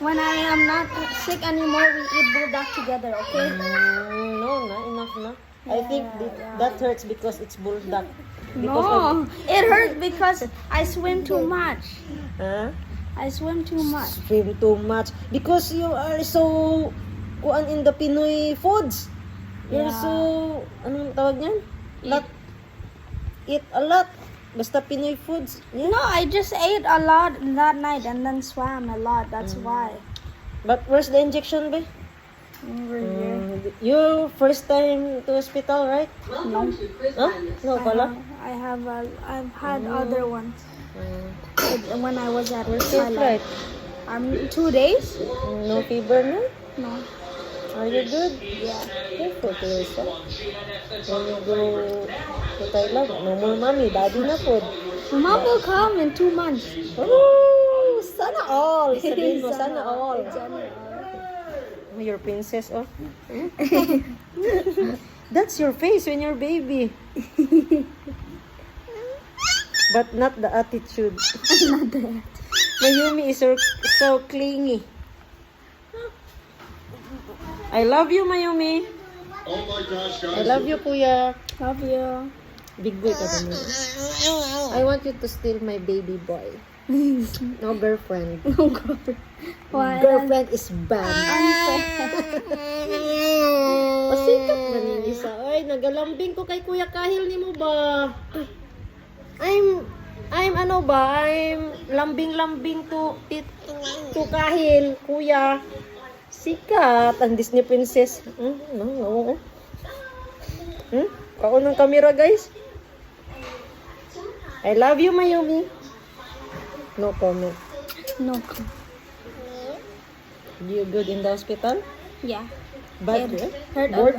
When I am not sick anymore, we eat bulldog together, okay? No, enough na. I think that hurts because it's bulldog. No, it hurt because I swim too much. Huh? I swim too much. Swim too much. Because you are so kuan in the Pinoy foods. You're Yeah. so, anong tawag niyan? Eat a lot. Basta Pinoy foods. Yeah. No, I just ate a lot that night and then swam a lot. That's why. But where's the injection, be? Over here. Your first time to hospital, right? No, Huh? No, pala? I've had other ones when I was at Where's your Thailand. flight? 2 days. No fever, no? No. Are you good? Yeah. Careful to yourself. When you go to Thailand, no more mommy, daddy na food. Mom will come in 2 months. Oh, sana all. Sabihin mo, sana all. Your princess, oh. That's your face when you're baby. But not the attitude. Not that. Mayumi is so clingy. I love you, Mayumi. Oh my gosh, guys. I love you, Kuya. Love you. Big boy ka naman. I want you to steal my baby boy. No girlfriend. No girl. Why? Girlfriend is bad. Pasikat na ninyo sa. Ay, nagalambing ko kay Kuya Kahil ni mo ba? I'm lambing-lambing to Kahil, Kuya. Sikat ang Disney princess. No. Kaon ng camera, guys. I love you, Mayumi. No comment. No. You good in the hospital? Yeah. Bad, It eh? hurt. Bored?